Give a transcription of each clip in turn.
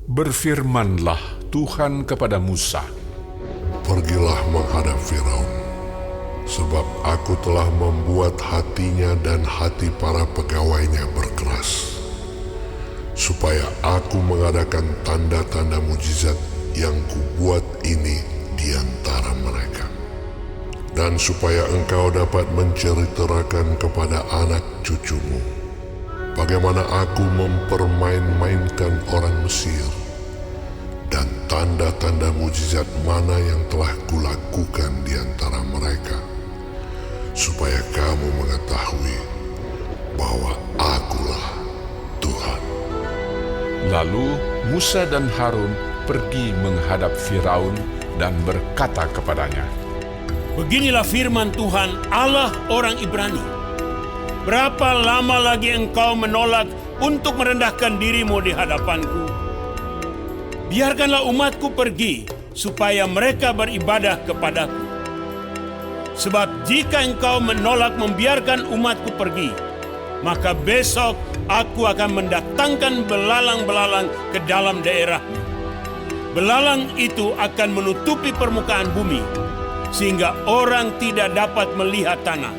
Berfirmanlah Tuhan kepada Musa, Pergilah menghadap Firaun, sebab aku telah membuat hatinya dan hati para pegawainya berkeras, supaya aku mengadakan tanda-tanda mujizat yang kubuat ini di antara mereka. Dan supaya engkau dapat menceritakan kepada anak cucumu bagaimana aku mempermain-mainkan orang Mesir, dan tanda-tanda mujizat mana yang telah kulakukan di antara mereka, supaya kamu mengetahui bahwa akulah Tuhan. Lalu Musa dan Harun pergi menghadap Firaun dan berkata kepadanya, Beginilah firman Tuhan, Allah orang Ibrani. Berapa lama lagi engkau menolak untuk merendahkan dirimu di hadapanku? Biarkanlah umatku pergi, supaya mereka beribadah kepadaku. Sebab jika engkau menolak membiarkan umatku pergi, maka besok aku akan mendatangkan belalang-belalang ke dalam daerahmu. Belalang itu akan menutupi permukaan bumi, sehingga orang tidak dapat melihat tanah.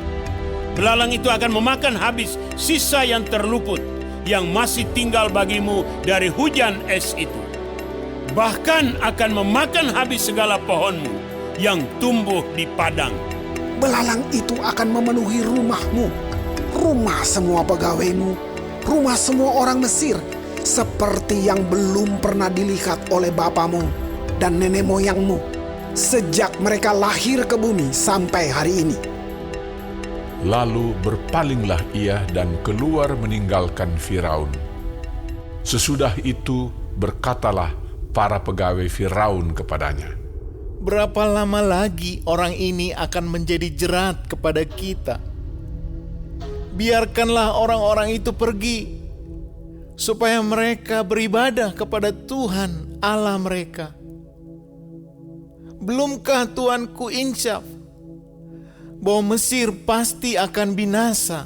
Belalang itu akan memakan habis sisa yang terluput, yang masih tinggal bagimu dari hujan es itu. Bahkan akan memakan habis segala pohonmu yang tumbuh di padang. Belalang itu akan memenuhi rumahmu, rumah semua pegawaimu, rumah semua orang Mesir, seperti yang belum pernah dilihat oleh bapamu dan nenek moyangmu, sejak mereka lahir ke bumi sampai hari ini. Lalu berpalinglah ia dan keluar meninggalkan Firaun. Sesudah itu berkatalah para pegawai Firaun kepadanya, Berapa lama lagi orang ini akan menjadi jerat kepada kita? Biarkanlah orang-orang itu pergi, supaya mereka beribadah kepada Tuhan Allah mereka. Belumkah Tuanku insyaf bahwa Mesir pasti akan binasa?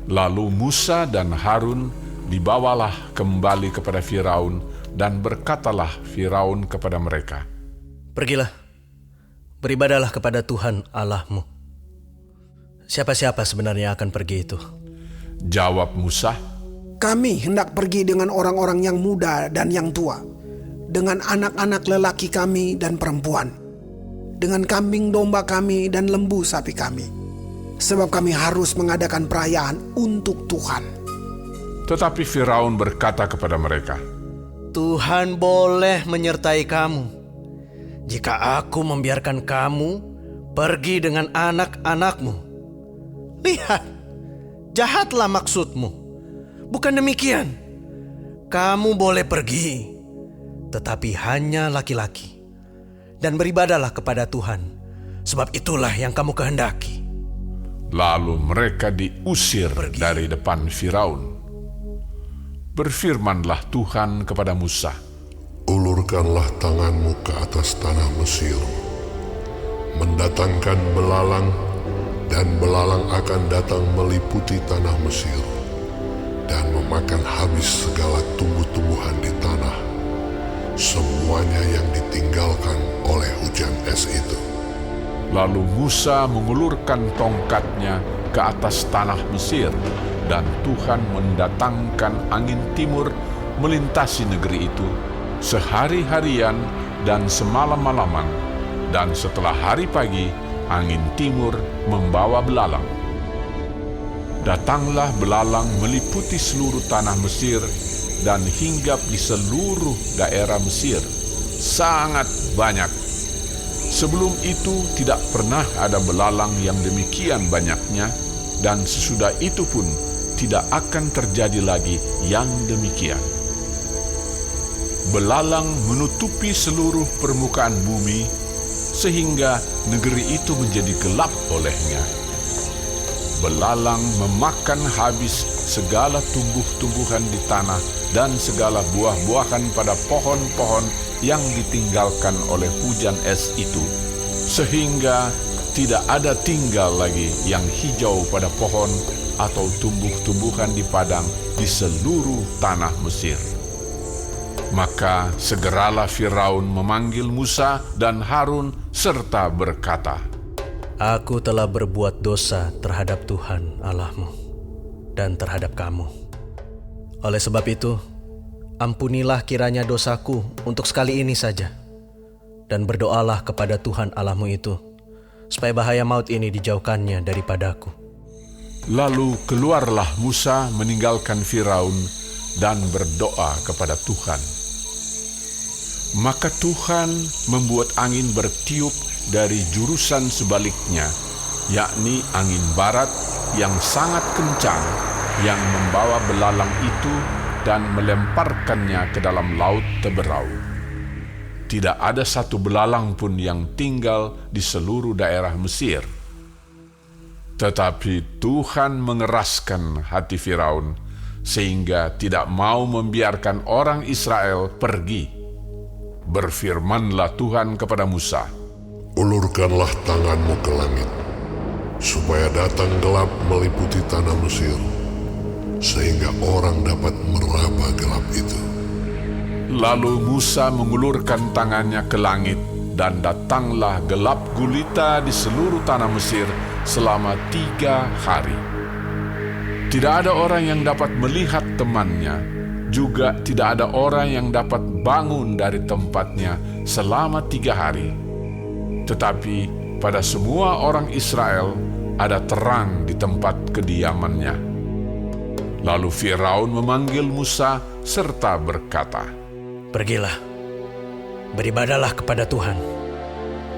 Lalu Musa dan Harun dibawalah kembali kepada Firaun, dan berkatalah Firaun kepada mereka, Pergilah, beribadahlah kepada Tuhan Allahmu. Siapa-siapa sebenarnya akan pergi itu? Jawab Musa, Kami hendak pergi dengan orang-orang yang muda dan yang tua, dengan anak-anak lelaki kami dan perempuan, dengan kambing domba kami dan lembu sapi kami, sebab kami harus mengadakan perayaan untuk Tuhan. Tetapi Firaun berkata kepada mereka, Tuhan boleh menyertai kamu jika aku membiarkan kamu pergi dengan anak-anakmu. Lihat, jahatlah maksudmu. Bukan demikian. Kamu boleh pergi, tetapi hanya laki-laki, dan beribadahlah kepada Tuhan, sebab itulah yang kamu kehendaki. Lalu mereka diusir dari depan Firaun. Berfirmanlah Tuhan kepada Musa, Ulurkanlah tanganmu ke atas tanah Mesir, mendatangkan belalang, dan belalang akan datang meliputi tanah Mesir, dan memakan habis segala tumbuh-tumbuhan di tanah, semuanya yang ditinggalkan oleh hujan es itu. Lalu Musa mengulurkan tongkatnya ke atas tanah Mesir, dan Tuhan mendatangkan angin timur melintasi negeri itu sehari-harian dan semalam-malaman, dan setelah hari pagi angin timur membawa belalang. Datanglah belalang meliputi seluruh tanah Mesir dan hinggap di seluruh daerah Mesir, sangat banyak. Sebelum itu tidak pernah ada belalang yang demikian banyaknya, dan sesudah itu pun tidak akan terjadi lagi yang demikian. Belalang menutupi seluruh permukaan bumi, sehingga negeri itu menjadi gelap olehnya. Belalang memakan habis segala tumbuh-tumbuhan di tanah dan segala buah-buahan pada pohon-pohon yang ditinggalkan oleh hujan es itu, sehingga tidak ada tinggal lagi yang hijau pada pohon atau tumbuh-tumbuhan di padang di seluruh tanah Mesir. Maka segeralah Firaun memanggil Musa dan Harun serta berkata, Aku telah berbuat dosa terhadap Tuhan Allahmu dan terhadap kamu. Oleh sebab itu, ampunilah kiranya dosaku untuk sekali ini saja. Dan berdoalah kepada Tuhan Allahmu itu, supaya bahaya maut ini dijauhkannya daripadaku. Lalu keluarlah Musa meninggalkan Firaun dan berdoa kepada Tuhan. Maka Tuhan membuat angin bertiup dari jurusan sebaliknya, yakni angin barat yang sangat kencang yang membawa belalang itu dan melemparkannya ke dalam laut teberau. Tidak ada satu belalang pun yang tinggal di seluruh daerah Mesir. Tetapi Tuhan mengeraskan hati Firaun sehingga tidak mau membiarkan orang Israel pergi. Berfirmanlah Tuhan kepada Musa, Ulurkanlah tanganmu ke langit, supaya datang gelap meliputi tanah Mesir, sehingga orang dapat meraba gelap itu. Lalu Musa mengulurkan tangannya ke langit, dan datanglah gelap gulita di seluruh tanah Mesir selama 3 hari. Tidak ada orang yang dapat melihat temannya, juga tidak ada orang yang dapat bangun dari tempatnya selama 3 hari. Tetapi pada semua orang Israel ada terang di tempat kediamannya. Lalu Firaun memanggil Musa serta berkata, Pergilah, beribadahlah kepada Tuhan.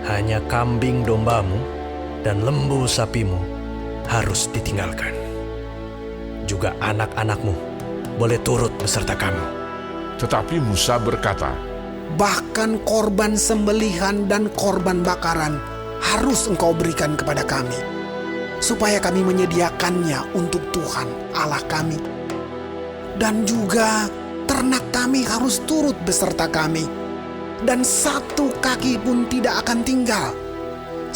Hanya kambing dombamu dan lembu sapimu harus ditinggalkan. Juga anak-anakmu boleh turut beserta kamu. Tetapi Musa berkata, Bahkan korban sembelihan dan korban bakaran harus engkau berikan kepada kami, supaya kami menyediakannya untuk Tuhan Allah kami. Dan juga ternak kami harus turut beserta kami, dan satu kaki pun tidak akan tinggal.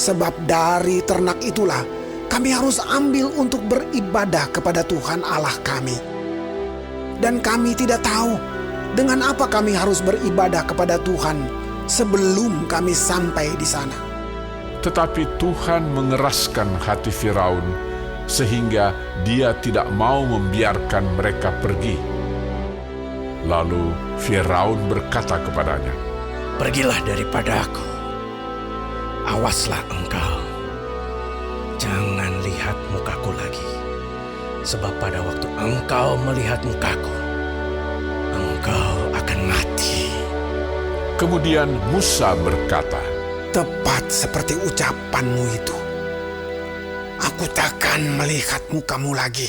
Sebab dari ternak itulah kami harus ambil untuk beribadah kepada Tuhan Allah kami. Dan kami tidak tahu dengan apa kami harus beribadah kepada Tuhan sebelum kami sampai di sana. tetapi Tuhan mengeraskan hati Firaun sehingga dia tidak mau membiarkan mereka pergi. Lalu Firaun berkata kepadanya, Pergilah daripada aku. Awaslah engkau. Jangan lihat mukaku lagi. Sebab pada waktu engkau melihat mukaku, engkau akan mati. Kemudian Musa berkata, Tepat seperti ucapanmu itu. Aku takkan melihat mukamu lagi.